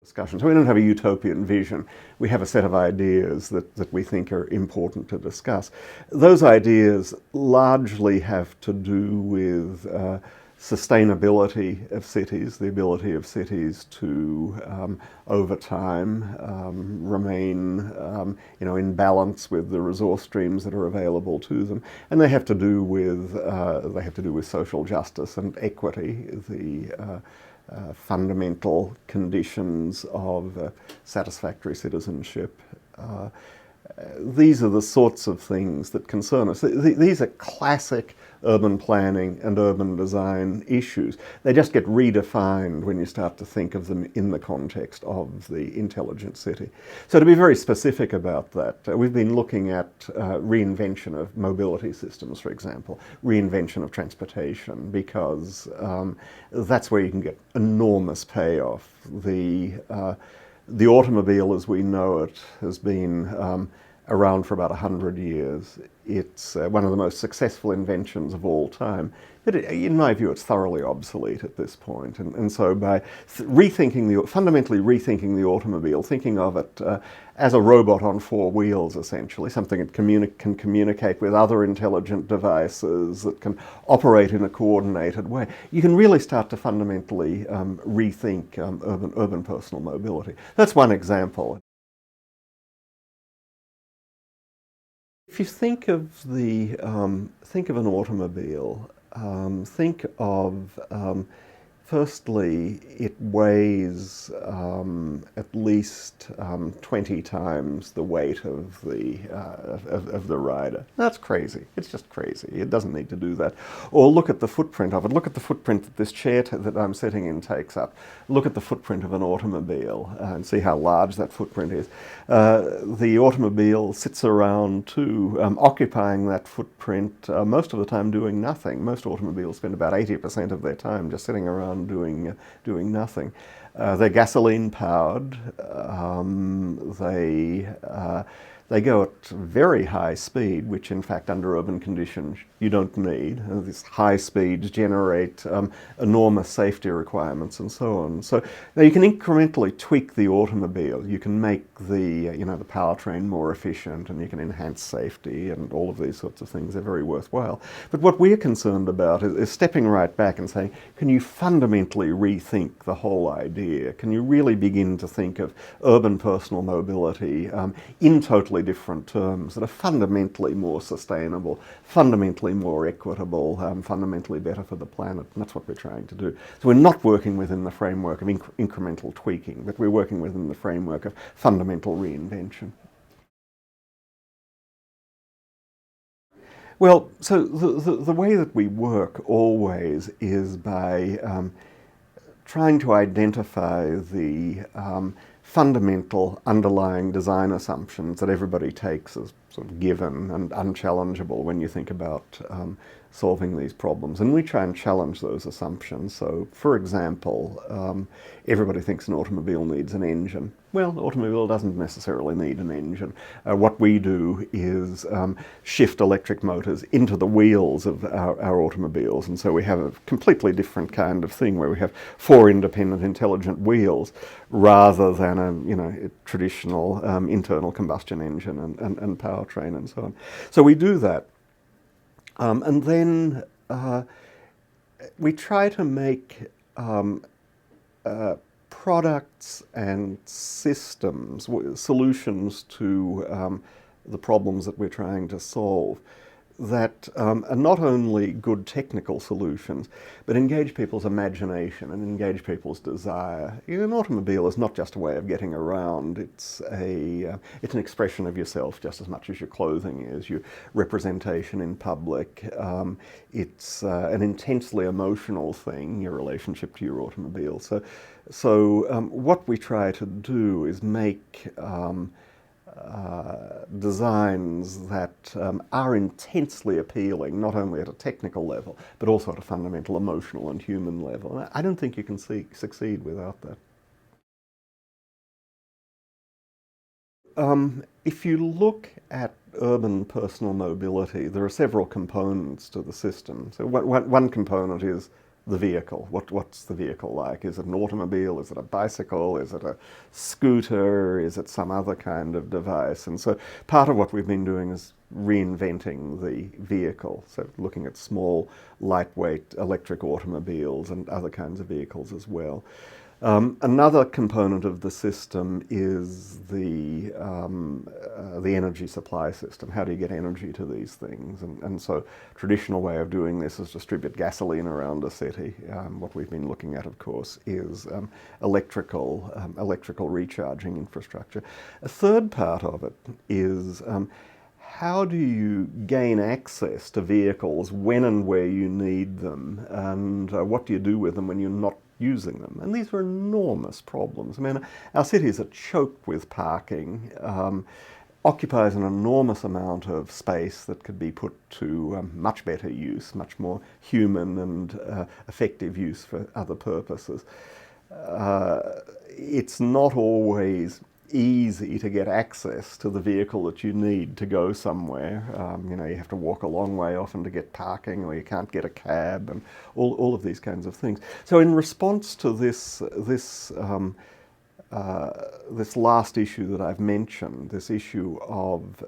discussion. So we don't have a utopian vision. We have a set of ideas that we think are important to discuss. Those ideas largely have to do with sustainability of cities, the ability of cities to, over time, remain in balance with the resource streams that are available to them. And they have to do with social justice and equity, the fundamental conditions of satisfactory citizenship. These are the sorts of things that concern us. These are classic urban planning and urban design issues. They just get redefined when you start to think of them in the context of the intelligent city. So to be very specific about that, we've been looking at reinvention of mobility systems, for example, reinvention of transportation, because that's where you can get enormous payoff. The automobile as we know it has been around for about 100 years. It's one of the most successful inventions of all time. But in my view, it's thoroughly obsolete at this point. And so by fundamentally rethinking the automobile, thinking of it as a robot on four wheels, essentially, something that can communicate with other intelligent devices, that can operate in a coordinated way, you can really start to fundamentally rethink urban personal mobility. That's one example. If you think of an automobile, think of firstly, it weighs at least 20 times the weight of the rider. That's crazy. It's just crazy. It doesn't need to do that. Or look at the footprint of it. Look at the footprint that this chair that I'm sitting in takes up. Look at the footprint of an automobile and see how large that footprint is. The automobile sits around too, occupying that footprint most of the time doing nothing. Most automobiles spend about 80% of their time just sitting around doing nothing. They're gasoline powered. They go at very high speed, which in fact under urban conditions you don't need. These high speeds generate enormous safety requirements and so on. So now you can incrementally tweak the automobile. You can make the powertrain more efficient, and you can enhance safety and all of these sorts of things. They're very worthwhile. But what we're concerned about is stepping right back and saying, can you fundamentally rethink the whole idea? Can you really begin to think of urban personal mobility in totally different terms that are fundamentally more sustainable, fundamentally more equitable, fundamentally better for the planet? And that's what we're trying to do. So we're not working within the framework of incremental tweaking, but we're working within the framework of fundamental reinvention. Well, so the way that we work always is by trying to identify the fundamental underlying design assumptions that everybody takes as sort of given and unchallengeable when you think about solving these problems. And we try and challenge those assumptions. So, for example, everybody thinks an automobile needs an engine. Well, the automobile doesn't necessarily need an engine. What we do is shift electric motors into the wheels of our automobiles, and so we have a completely different kind of thing where we have four independent, intelligent wheels rather than a traditional internal combustion engine and powertrain and so on. So we do that, and then we try to make products and systems, solutions to the problems that we're trying to solve, that are not only good technical solutions, but engage people's imagination and engage people's desire. An automobile is not just a way of getting around. It's an expression of yourself just as much as your clothing is, your representation in public. It's an intensely emotional thing, your relationship to your automobile. So what we try to do is make designs that are intensely appealing, not only at a technical level, but also at a fundamental emotional and human level. And I don't think you can succeed without that. If you look at urban personal mobility, there are several components to the system. So one component is the vehicle. What's the vehicle like? Is it an automobile? Is it a bicycle? Is it a scooter? Is it some other kind of device? And so part of what we've been doing is reinventing the vehicle. So looking at small, lightweight electric automobiles and other kinds of vehicles as well. Another component of the system is the energy supply system. How do you get energy to these things? And so traditional way of doing this is distribute gasoline around a city. What we've been looking at, of course, is electrical recharging infrastructure. A third part of it is how do you gain access to vehicles when and where you need them, and what do you do with them when you're not using them? And these are enormous problems. I mean, our cities are choked with parking, occupies an enormous amount of space that could be put to much better use, much more human and effective use for other purposes. It's not always easy to get access to the vehicle that you need to go somewhere. You know, you have to walk a long way often to get parking, or you can't get a cab, and all of these kinds of things. So in response to this last issue that I've mentioned, this issue of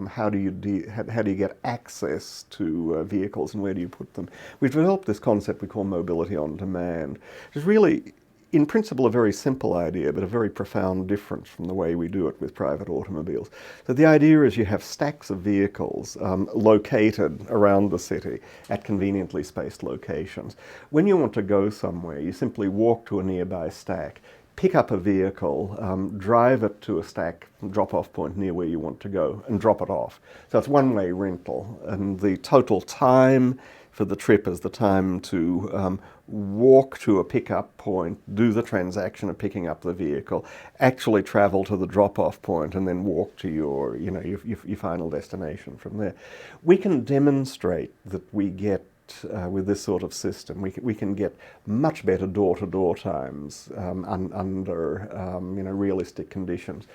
how do you get access to vehicles and where do you put them, we've developed this concept we call mobility on demand, which is really, in principle, a very simple idea, but a very profound difference from the way we do it with private automobiles. So the idea is you have stacks of vehicles located around the city at conveniently spaced locations. When you want to go somewhere, you simply walk to a nearby stack, pick up a vehicle, drive it to a stack drop-off point near where you want to go, and drop it off. So it's one-way rental, and the total time for the trip is the time to walk to a pickup point, do the transaction of picking up the vehicle, actually travel to the drop-off point, and then walk to your final destination from there. We can demonstrate that we get with this sort of system, we can get much better door-to-door times under realistic conditions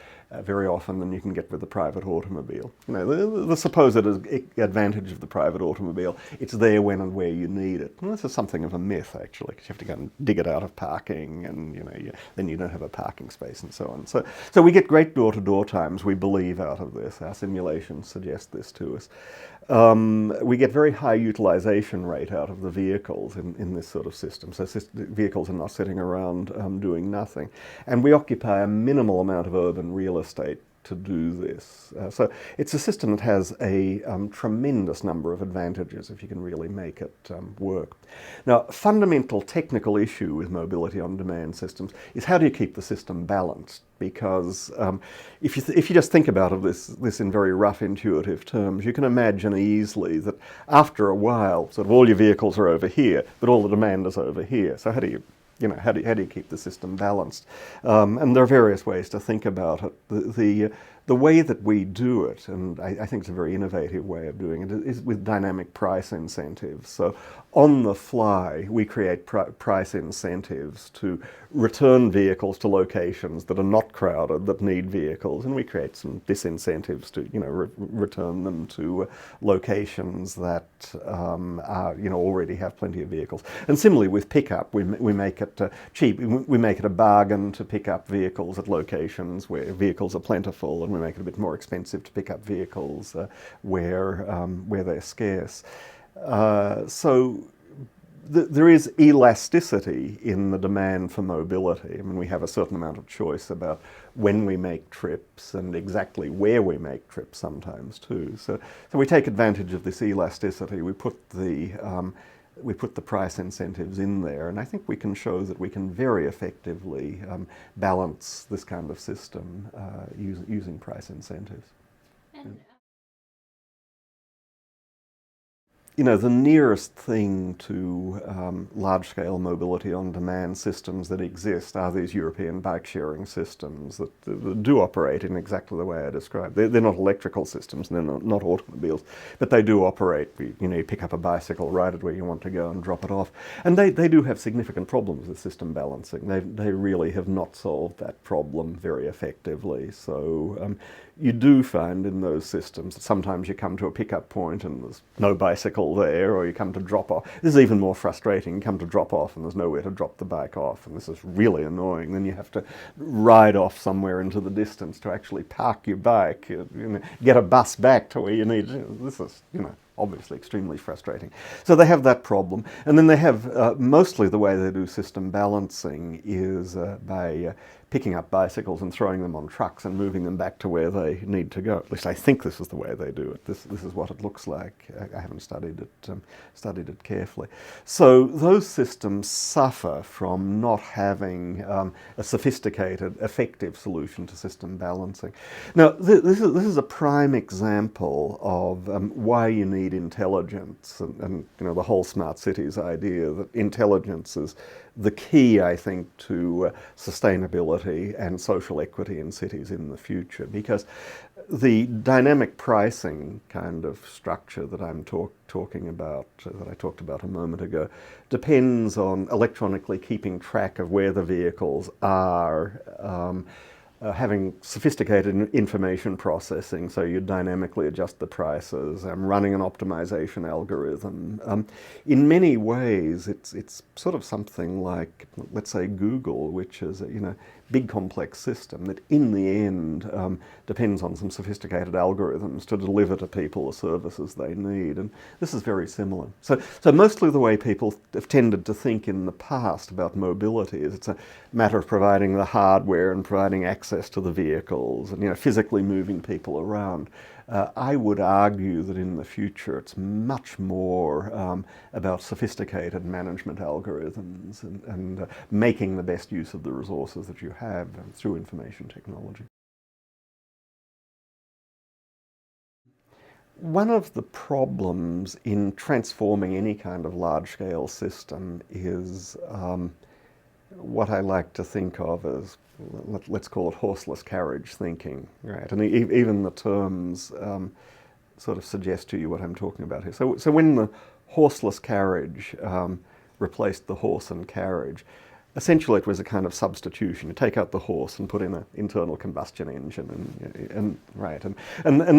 very often than you can get with the private automobile. You know, the supposed advantage of the private automobile, it's there when and where you need it. And this is something of a myth, actually, because you have to go and dig it out of parking, and then you don't have a parking space and so on. So we get great door-to-door times, we believe, out of this. Our simulations suggest this to us. We get very high utilization rate out of the vehicles in this sort of system. So vehicles are not sitting around doing nothing. And we occupy a minimal amount of urban real estate to do this. So it's a system that has a tremendous number of advantages if you can really make it work. Now, a fundamental technical issue with mobility on demand systems is how do you keep the system balanced? Because if you just think about this in very rough, intuitive terms, you can imagine easily that after a while, sort of all your vehicles are over here, but all the demand is over here. So how do you keep the system balanced? And there are various ways to think about it. The way that we do it, and I think it's a very innovative way of doing it, is with dynamic price incentives. So on the fly, we create price incentives to return vehicles to locations that are not crowded, that need vehicles, and we create some disincentives to return them to locations that already have plenty of vehicles. And similarly with pickup, we make it cheap. We make it a bargain to pick up vehicles at locations where vehicles are plentiful, and we make it a bit more expensive to pick up vehicles where they're scarce. So there is elasticity in the demand for mobility. I mean, we have a certain amount of choice about when we make trips and exactly where we make trips sometimes too. So we take advantage of this elasticity. We put the price incentives in there, and I think we can show that we can very effectively balance this kind of system using price incentives. The nearest thing to large-scale mobility on-demand systems that exist are these European bike-sharing systems that do operate in exactly the way I described. They're not electrical systems, and they're not automobiles, but they do operate. You pick up a bicycle, ride it where you want to go, and drop it off. And they do have significant problems with system balancing. They really have not solved that problem very effectively. So you do find in those systems that sometimes you come to a pickup point and there's no bicycle there, or you come to drop off. This is even more frustrating. You come to drop off and there's nowhere to drop the bike off, and this is really annoying. Then you have to ride off somewhere into the distance to actually park your bike, get a bus back to where you need. This is, obviously extremely frustrating. So they have that problem. And then they have, mostly the way they do system balancing is by picking up bicycles and throwing them on trucks and moving them back to where they need to go. At least I think this is the way they do it. This is what it looks like. I haven't studied it carefully. So those systems suffer from not having a sophisticated, effective solution to system balancing. Now, this is a prime example of why you need intelligence, and the whole smart cities idea that intelligence is the key, I think, to sustainability and social equity in cities in the future, because the dynamic pricing kind of structure that I'm talking about, that I talked about a moment ago, depends on electronically keeping track of where the vehicles are, having sophisticated information processing, so you dynamically adjust the prices, running an optimization algorithm. In many ways, it's sort of something like, let's say, Google, which is a big complex system that in the end depends on some sophisticated algorithms to deliver to people the services they need. And this is very similar. So mostly the way people have tended to think in the past about mobility is it's a matter of providing the hardware and providing access to the vehicles and physically moving people around. I would argue that in the future it's much more about sophisticated management algorithms and making the best use of the resources that you have through information technology. One of the problems in transforming any kind of large-scale system is what I like to think of as, let's call it horseless carriage thinking, right? And even the terms sort of suggest to you what I'm talking about here. So when the horseless carriage replaced the horse and carriage, essentially it was a kind of substitution. You take out the horse and put in an internal combustion engine, and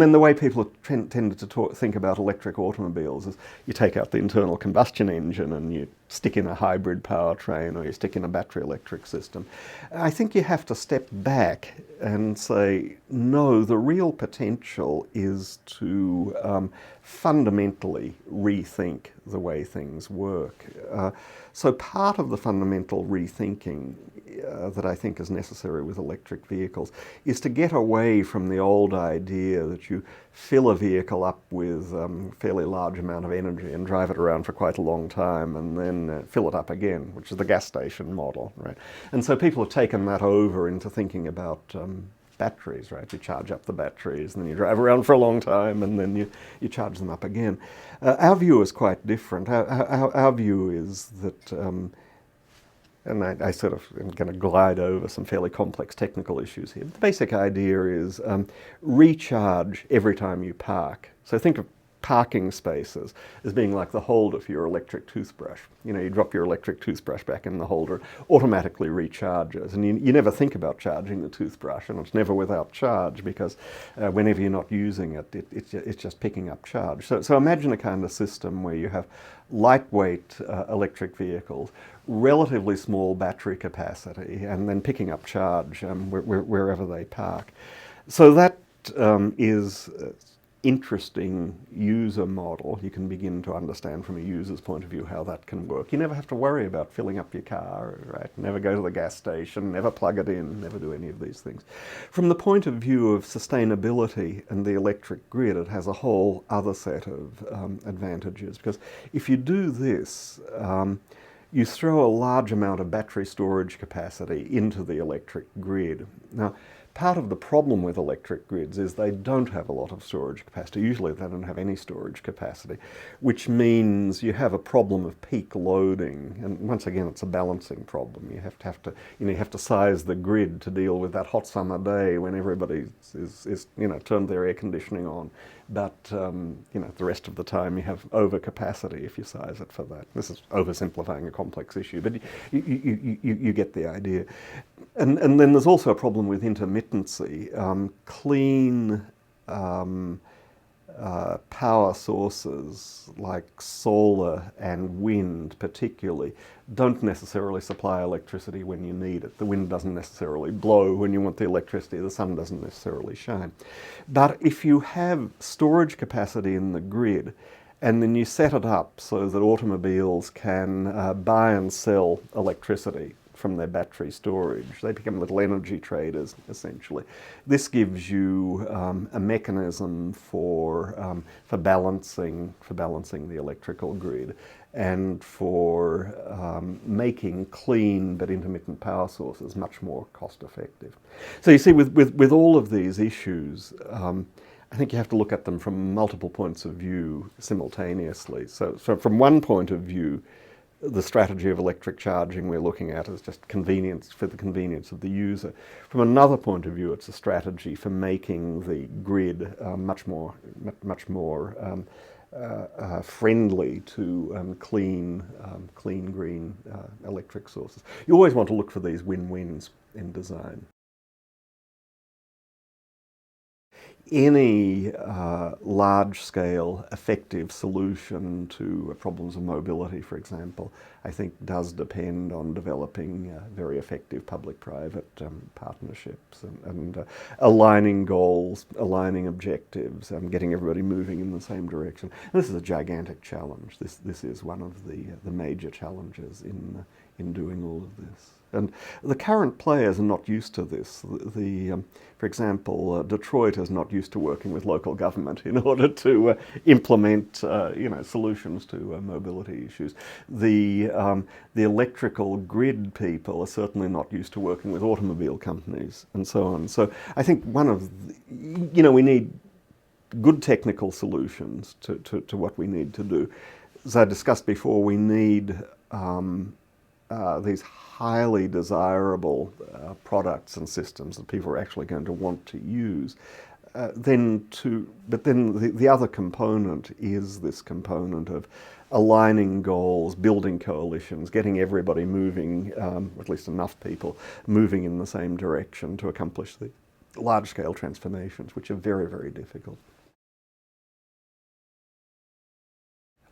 then the way people tended to think about electric automobiles is you take out the internal combustion engine and you stick in a hybrid powertrain, or you stick in a battery electric system. I think you have to step back and say, no, the real potential is to fundamentally rethink the way things work. So part of the fundamental rethinking that I think is necessary with electric vehicles is to get away from the old idea that you fill a vehicle up with a fairly large amount of energy and drive it around for quite a long time and then fill it up again, which is the gas station model, right? And so people have taken that over into thinking about batteries, right? You charge up the batteries and then you drive around for a long time and then you charge them up again. Our view is quite different. Our view is that, and I sort of am going to glide over some fairly complex technical issues here. The basic idea is recharge every time you park. So think of parking spaces as being like the holder for your electric toothbrush. You drop your electric toothbrush back in the holder, automatically recharges, and you never think about charging the toothbrush, and it's never without charge because whenever you're not using it, it's just picking up charge. So imagine a kind of system where you have lightweight electric vehicles, relatively small battery capacity, and then picking up charge wherever they park. So that is interesting user model. You can begin to understand from a user's point of view how that can work. You never have to worry about filling up your car, right? Never go to the gas station, never plug it in, never do any of these things. From the point of view of sustainability and the electric grid, it has a whole other set of advantages, because if you do this, you throw a large amount of battery storage capacity into the electric grid. Now, part of the problem with electric grids is they don't have a lot of storage capacity. Usually they don't have any storage capacity, which means you have a problem of peak loading. And once again, it's a balancing problem. You have to size the grid to deal with that hot summer day when everybody is turned their air conditioning on but the rest of the time you have overcapacity if you size it for that. This is oversimplifying a complex issue, but you get the idea. And then there's also a problem with intermittency. Clean power sources like solar and wind particularly don't necessarily supply electricity when you need it. The wind doesn't necessarily blow when you want the electricity, the sun doesn't necessarily shine. But if you have storage capacity in the grid and then you set it up so that automobiles can buy and sell electricity from their battery storage. They become little energy traders, essentially. This gives you a mechanism for balancing the electrical grid and for making clean but intermittent power sources much more cost effective. So you see, with all of these issues, I think you have to look at them from multiple points of view simultaneously. So from one point of view, the strategy of electric charging we're looking at is just convenience, for the convenience of the user. From another point of view, it's a strategy for making the grid much more friendly to clean green electric sources. You always want to look for these win-wins in design. Any large-scale effective solution to problems of mobility, for example, I think does depend on developing very effective public-private partnerships and aligning goals, aligning objectives, getting everybody moving in the same direction. And this is a gigantic challenge. This is one of the major challenges in doing all of this. And the current players are not used to this. For example, Detroit is not used to working with local government in order to implement, solutions to mobility issues. The electrical grid people are certainly not used to working with automobile companies, and so on. So I think we need good technical solutions to what we need to do. As I discussed before, we need these highly desirable products and systems that people are actually going to want to use. But then the other component is this component of aligning goals, building coalitions, getting everybody moving, at least enough people, moving in the same direction to accomplish the large-scale transformations, which are very, very difficult.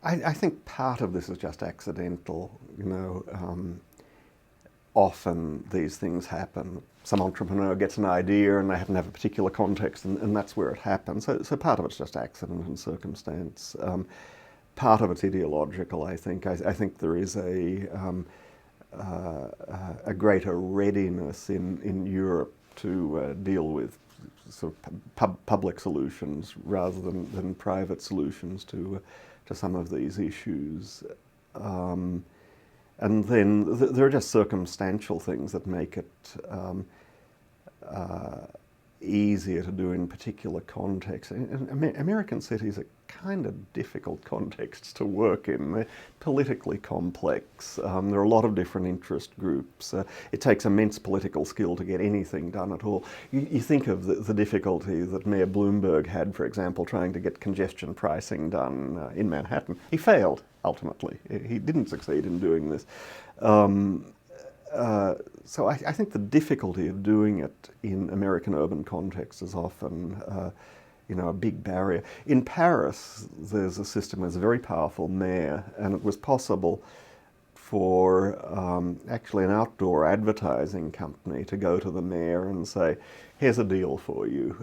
I think part of this is just accidental, often these things happen. Some entrepreneur gets an idea and they happen to have a particular context and that's where it happens. So part of it's just accident and circumstance. Part of it's ideological, I think. I think there is a greater readiness in Europe to deal with sort of public solutions rather than private solutions to some of these issues. And then there are just circumstantial things that make it easier to do in particular contexts. American cities are kind of difficult contexts to work in. They're politically complex. There are a lot of different interest groups. It takes immense political skill to get anything done at all. You think of the difficulty that Mayor Bloomberg had, for example, trying to get congestion pricing done in Manhattan. He failed, ultimately. He didn't succeed in doing this. So I think the difficulty of doing it in American urban contexts is often a big barrier. In Paris, there's a system with a very powerful mayor, and it was possible for actually an outdoor advertising company to go to the mayor and say, here's a deal for you.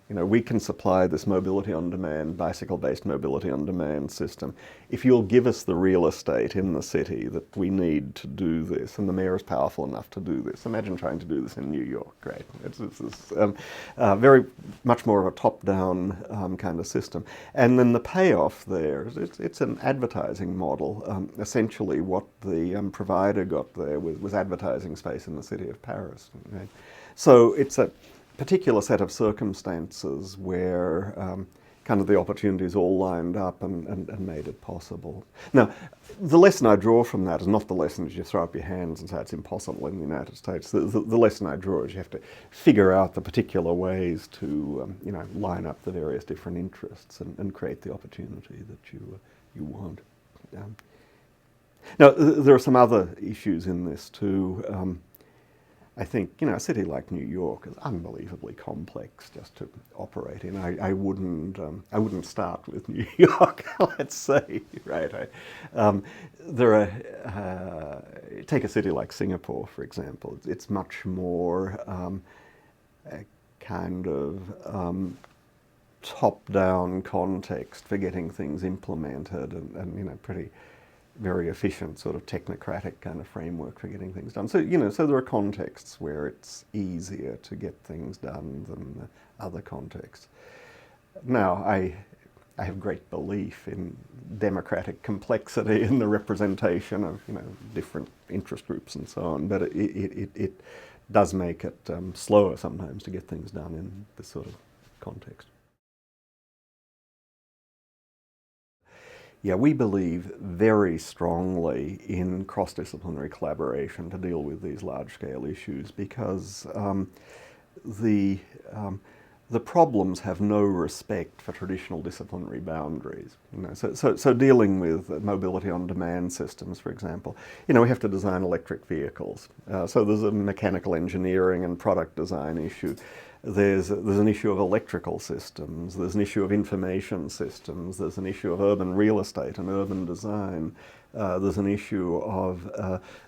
We can supply this mobility on demand, bicycle-based mobility on demand system. If you'll give us the real estate in the city that we need to do this, and the mayor is powerful enough to do this. Imagine trying to do this in New York, right? It's very much more of a top-down kind of system. And then the payoff there, it's an advertising model. Essentially what the provider got there was advertising space in the city of Paris. Right? So it's a particular set of circumstances where kind of the opportunities all lined up and made it possible. Now, the lesson I draw from that is not the lesson that you throw up your hands and say it's impossible in the United States. The lesson I draw is you have to figure out the particular ways to line up the various different interests and create the opportunity that you want. Now, there are some other issues in this too. I think, a city like New York is unbelievably complex just to operate in. I wouldn't start with New York, let's say, right? Take a city like Singapore, for example. It's much more a kind of top-down context for getting things implemented and pretty very efficient sort of technocratic kind of framework for getting things done. So, so there are contexts where it's easier to get things done than other contexts. Now, I have great belief in democratic complexity in the representation of, different interest groups and so on, but it does make it slower sometimes to get things done in this sort of context. Yeah, we believe very strongly in cross-disciplinary collaboration to deal with these large-scale issues because the problems have no respect for traditional disciplinary boundaries. So dealing with mobility on demand systems, for example, we have to design electric vehicles. So there's a mechanical engineering and product design issue. There's an issue of electrical systems, there's an issue of information systems, there's an issue of urban real estate and urban design. There's an issue of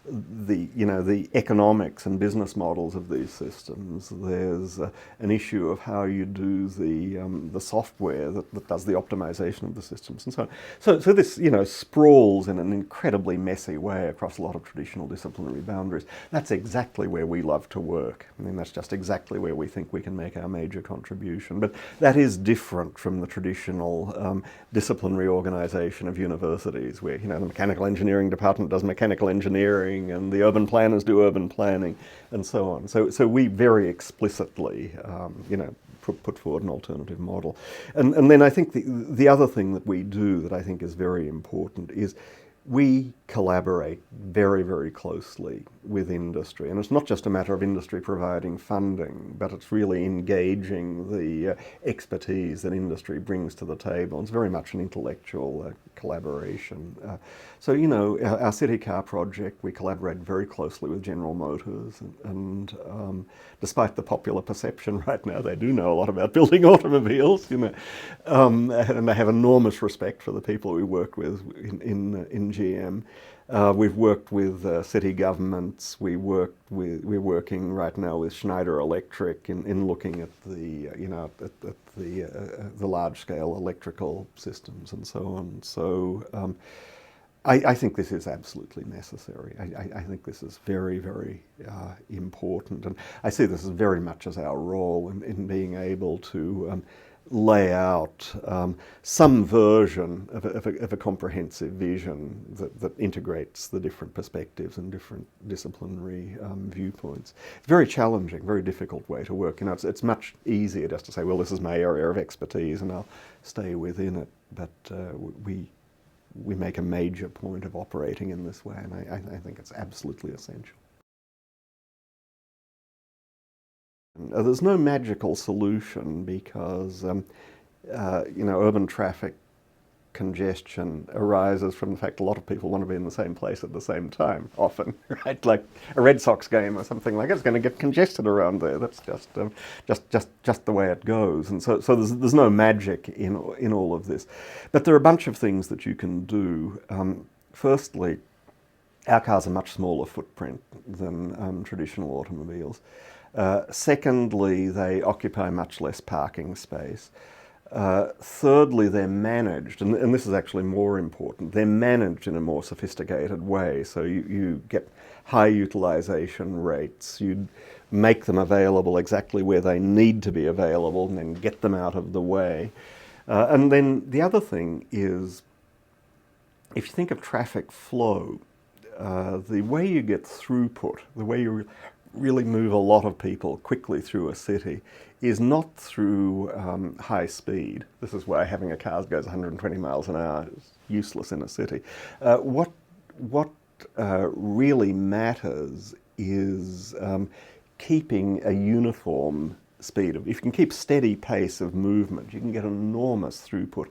the economics and business models of these systems. There's an issue of how you do the software that does the optimization of the systems and so on. So this sprawls in an incredibly messy way across a lot of traditional disciplinary boundaries. That's exactly where we love to work. I mean, that's just exactly where we think we can make our major contribution. But that is different from the traditional disciplinary organization of universities, where the mechanical engineering department does mechanical engineering and the urban planners do urban planning and so on. So we very explicitly put forward an alternative model. And then I think the other thing that we do that I think is very important is we collaborate very, very closely with industry. And it's not just a matter of industry providing funding, but it's really engaging the expertise that industry brings to the table. It's very much an intellectual collaboration. So, our city car project, we collaborate very closely with General Motors. And despite the popular perception right now, they do know a lot about building automobiles, and they have enormous respect for the people we work with in GM. We've worked with city governments. We're working right now with Schneider Electric in looking at the large-scale electrical systems and so on. So I think this is absolutely necessary. I think this is very, very important, and I see this as very much as our role in being able to lay out some version of a comprehensive vision that integrates the different perspectives and different disciplinary viewpoints. It's very challenging, very difficult way to work. It's much easier just to say, well, this is my area of expertise and I'll stay within it. But we make a major point of operating in this way, and I think it's absolutely essential. There's no magical solution because, urban traffic congestion arises from the fact a lot of people want to be in the same place at the same time, often, right? Like a Red Sox game or something like that, it's going to get congested around there. That's just the way it goes. And so there's no magic in all of this. But there are a bunch of things that you can do. Firstly, our cars are much smaller footprint than traditional automobiles. Secondly, they occupy much less parking space. Thirdly, they're managed, and this is actually more important, they're managed in a more sophisticated way. So you get high utilization rates, you make them available exactly where they need to be available and then get them out of the way. And then the other thing is, if you think of traffic flow, the way you get throughput, the way you really move a lot of people quickly through a city is not through high speed. This is why having a car that goes 120 miles an hour is useless in a city. What really matters is keeping a uniform speed. If you can keep steady pace of movement, you can get enormous throughput.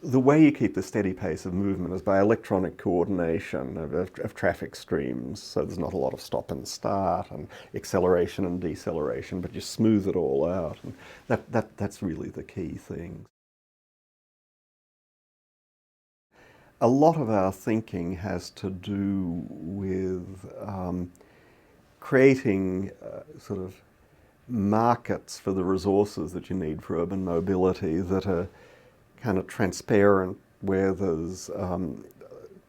The way you keep the steady pace of movement is by electronic coordination of traffic streams, so there's not a lot of stop and start and acceleration and deceleration, but you smooth it all out, and that's really the key thing. A lot of our thinking has to do with creating sort of markets for the resources that you need for urban mobility that are kind of transparent, where there's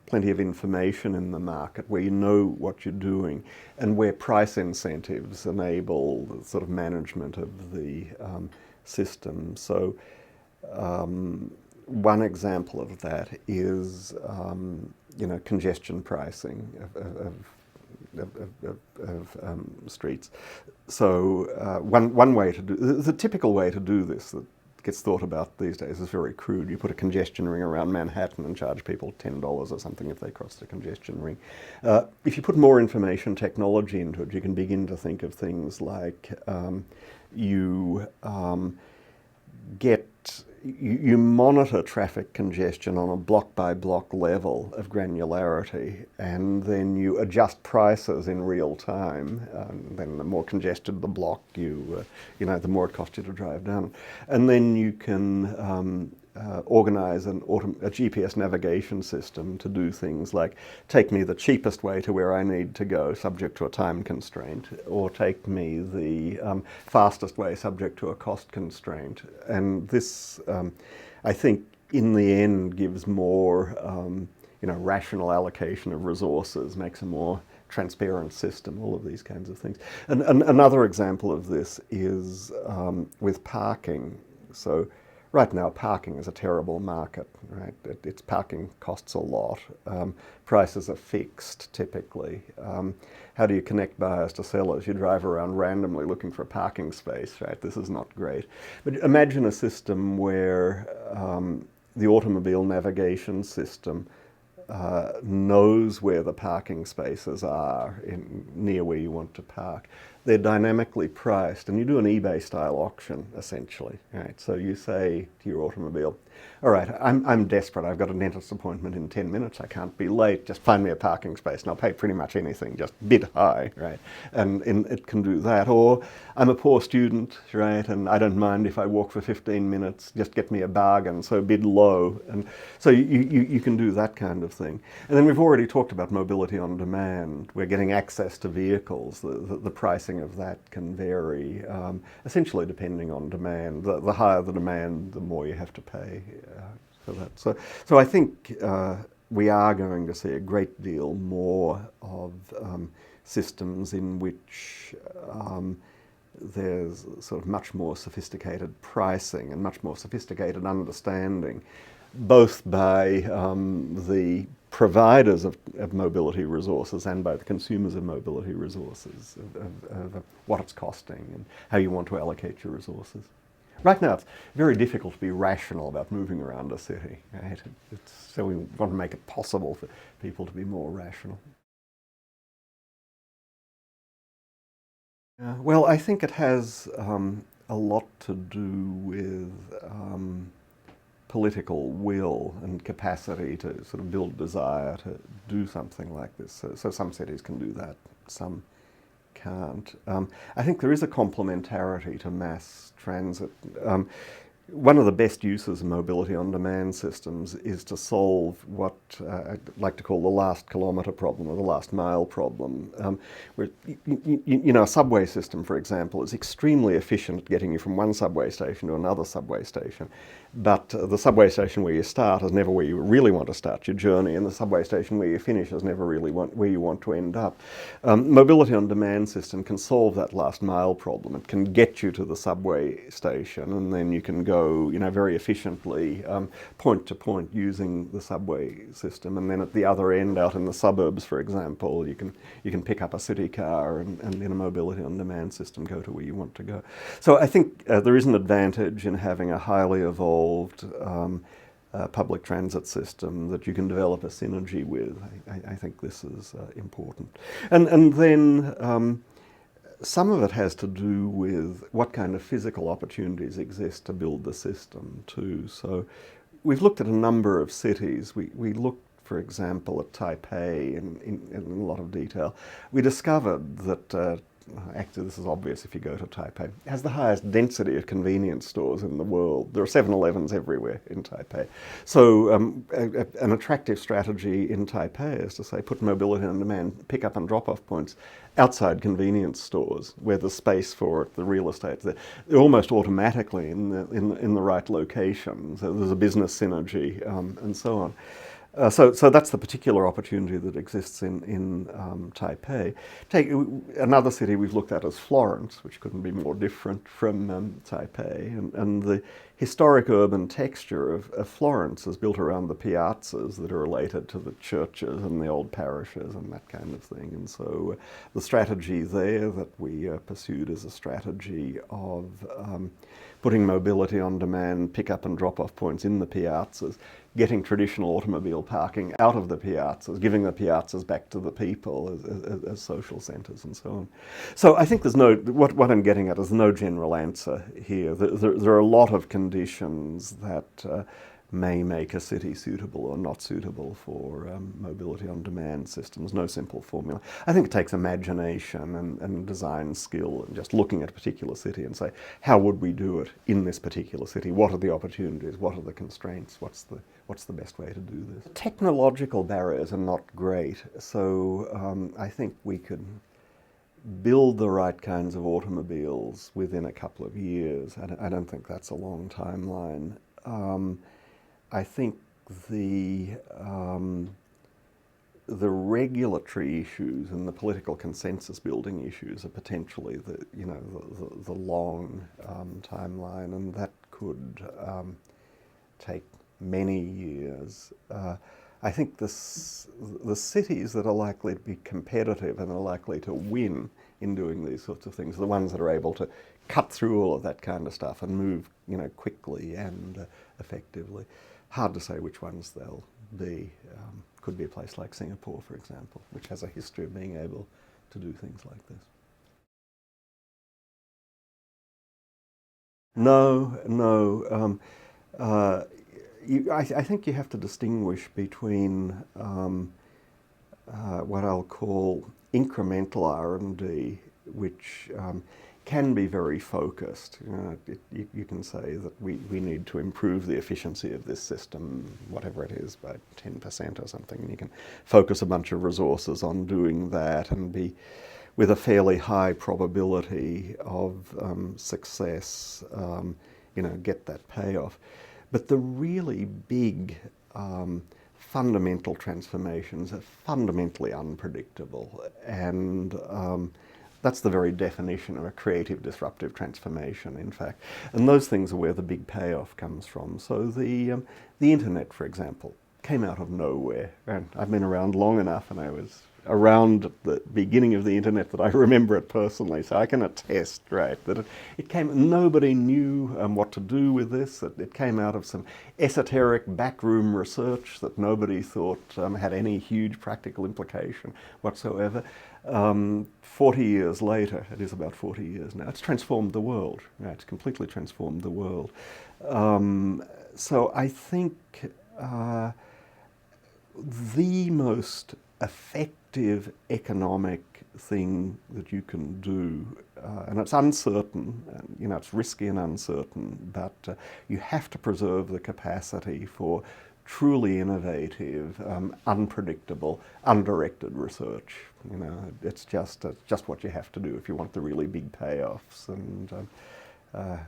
plenty of information in the market, where you know what you're doing, and where price incentives enable the sort of management of the system. So one example of that is congestion pricing of streets. So one way to do, the typical way to do this that gets thought about these days is very crude. You put a congestion ring around Manhattan and charge people $10 or something if they cross the congestion ring. If you put more information technology into it, you can begin to think of things like you monitor traffic congestion on a block-by-block level of granularity, and then you adjust prices in real time. Then the more congested the block, the more it costs you to drive down. And then you can organize a GPS navigation system to do things like take me the cheapest way to where I need to go, subject to a time constraint, or take me the fastest way, subject to a cost constraint. And this, I think, in the end, gives more rational allocation of resources, makes a more transparent system, all of these kinds of things. And another example of this is with parking. So right now, parking is a terrible market, right? Its parking costs a lot. Prices are fixed, typically. How do you connect buyers to sellers? You drive around randomly looking for a parking space, right? This is not great. But imagine a system where the automobile navigation system knows where the parking spaces are near where you want to park. They're dynamically priced, and you do an eBay-style auction, essentially. Right? So you say to your automobile, all right, I'm desperate. I've got a dentist appointment in 10 minutes. I can't be late. Just find me a parking space, and I'll pay pretty much anything, just bid high, right? And it can do that. Or I'm a poor student, right, and I don't mind if I walk for 15 minutes. Just get me a bargain, so bid low. And so you can do that kind of thing. And then we've already talked about mobility on demand. We're getting access to vehicles. The pricing of that can vary, essentially depending on demand. The higher the demand, the more you have to pay for that. So I think we are going to see a great deal more of systems in which there's sort of much more sophisticated pricing and much more sophisticated understanding, both by the providers of mobility resources and by the consumers of mobility resources, of what it's costing and how you want to allocate your resources. Right now, it's very difficult to be rational about moving around a city, right? So we want to make it possible for people to be more rational. Well, I think it has a lot to do with political will and capacity to sort of build desire to do something like this. So some cities can do that, some can't. I think there is a complementarity to mass transit. One of the best uses of mobility on demand systems is to solve what I'd like to call the last kilometre problem or the last mile problem. Where, a subway system, for example, is extremely efficient at getting you from one subway station to another subway station. But the subway station where you start is never where you really want to start your journey, and the subway station where you finish is never really where you want to end up. Mobility on demand system can solve that last mile problem. It can get you to the subway station, and then you can go go, very efficiently point to point using the subway system, and then at the other end, out in the suburbs, for example, you can pick up a city car and in a mobility on demand system go to where you want to go. So I think there is an advantage in having a highly evolved public transit system that you can develop a synergy with. I think this is important. And then some of it has to do with what kind of physical opportunities exist to build the system too. So we've looked at a number of cities. We looked, for example, at Taipei in a lot of detail. We discovered that actually, this is obvious if you go to Taipei. It has the highest density of convenience stores in the world. There are 7-Elevens everywhere in Taipei. So an attractive strategy in Taipei is to say put mobility on demand, pick up and drop off points outside convenience stores where there's space for it, the real estate. They're almost automatically in the right location. So there's a business synergy and so on. So that's the particular opportunity that exists in Taipei. Take another city we've looked at as Florence, which couldn't be more different from Taipei. And the historic urban texture of Florence is built around the piazzas that are related to the churches and the old parishes and that kind of thing. And so the strategy there that we pursued is a strategy of putting mobility on demand, pick up and drop off points in the piazzas, getting traditional automobile parking out of the piazzas, giving the piazzas back to the people as social centres and so on. So I think there's what I'm getting at is no general answer here. There are a lot of conditions that may make a city suitable or not suitable for mobility on demand systems. No simple formula. I think it takes imagination and design skill and just looking at a particular city and say, how would we do it in this particular city? What are the opportunities? What are the constraints? What's the best way to do this? Technological barriers are not great, so I think we could build the right kinds of automobiles within a couple of years. I don't think that's a long timeline. I think the regulatory issues and the political consensus building issues are potentially the long timeline, and that could take many years. I think the cities that are likely to be competitive and are likely to win in doing these sorts of things are the ones that are able to cut through all of that kind of stuff and move quickly and effectively. Hard to say which ones they'll be. Could be a place like Singapore, for example, which has a history of being able to do things like this. No. I think you have to distinguish between what I'll call incremental R&D, which can be very focused. You can say that we need to improve the efficiency of this system, whatever it is, by 10% or something. And you can focus a bunch of resources on doing that and be with a fairly high probability of success, get that payoff. But the really big fundamental transformations are fundamentally unpredictable, and that's the very definition of a creative disruptive transformation, in fact. And those things are where the big payoff comes from. So the internet, for example, came out of nowhere. And I've been around long enough, and I was around at the beginning of the internet that I remember it personally, so I can attest, right, that it came, nobody knew what to do with this. It came out of some esoteric backroom research that nobody thought had any huge practical implication whatsoever. 40 years later, it is about 40 years now, it's transformed the world, right? It's completely transformed the world. So I think the most effective economic thing that you can do, and it's uncertain, and, it's risky and uncertain, but you have to preserve the capacity for truly innovative, unpredictable, undirected research. It's just what you have to do if you want the really big payoffs. And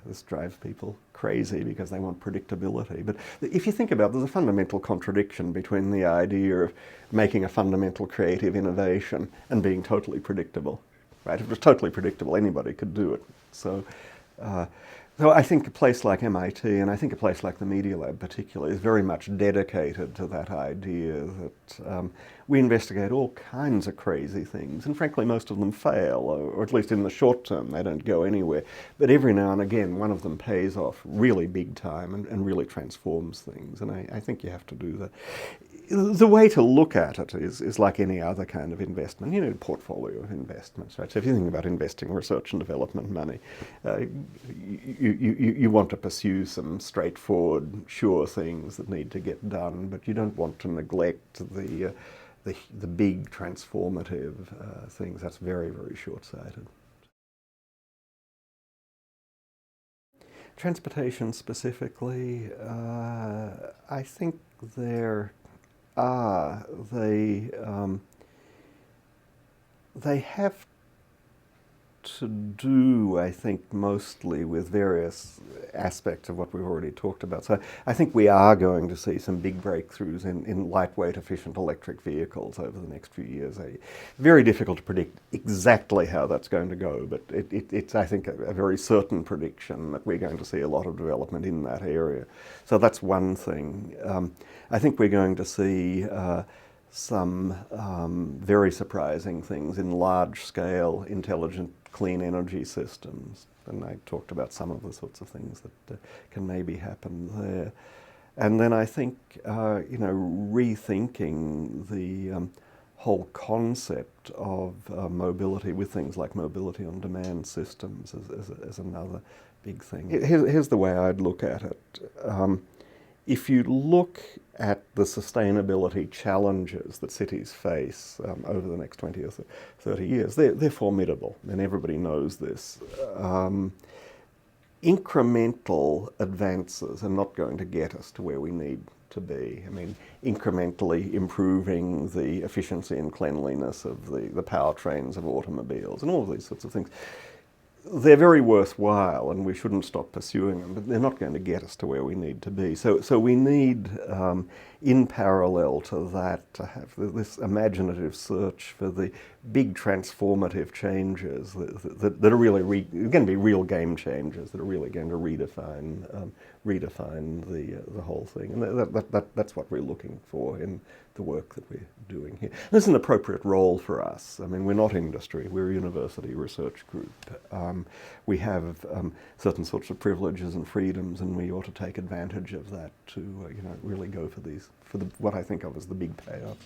this drives people crazy because they want predictability. But if you think about it, there's a fundamental contradiction between the idea of making a fundamental creative innovation and being totally predictable. Right? If it was totally predictable, anybody could do it. So So I think a place like MIT, and I think a place like the Media Lab particularly, is very much dedicated to that idea that we investigate all kinds of crazy things, and frankly most of them fail, or at least in the short term they don't go anywhere. But every now and again one of them pays off really big time and really transforms things, and I think you have to do that. The way to look at it is like any other kind of investment. You need a portfolio of investments, right? So if you think about investing research and development money, you want to pursue some straightforward, sure things that need to get done, but you don't want to neglect the big transformative things. That's very, very short-sighted. Transportation specifically, I think they have to do, I think, mostly with various aspects of what we've already talked about. So I think we are going to see some big breakthroughs in lightweight, efficient electric vehicles over the next few years. Very difficult to predict exactly how that's going to go, but it's, I think, a very certain prediction that we're going to see a lot of development in that area. So that's one thing. I think we're going to see some very surprising things in large-scale, intelligent, clean energy systems. And I talked about some of the sorts of things that can maybe happen there. And then I think, rethinking the whole concept of mobility with things like mobility on demand systems as another big thing. Here's the way I'd look at it. If you look at the sustainability challenges that cities face over the next 20 or 30 years, they're formidable, and everybody knows this. Incremental advances are not going to get us to where we need to be. I mean, incrementally improving the efficiency and cleanliness of the powertrains of automobiles and all of these sorts of things. They're very worthwhile, and we shouldn't stop pursuing them, but they're not going to get us to where we need to be. So we need, in parallel to that, to have this imaginative search for the big transformative changes that are really going to be real game changers, that are really going to redefine the whole thing. And that's what we're looking for in the work that we're doing here. This is an appropriate role for us. I mean, we're not industry, we're a university research group. We have certain sorts of privileges and freedoms, and we ought to take advantage of that to really go for what I think of as the big payoffs.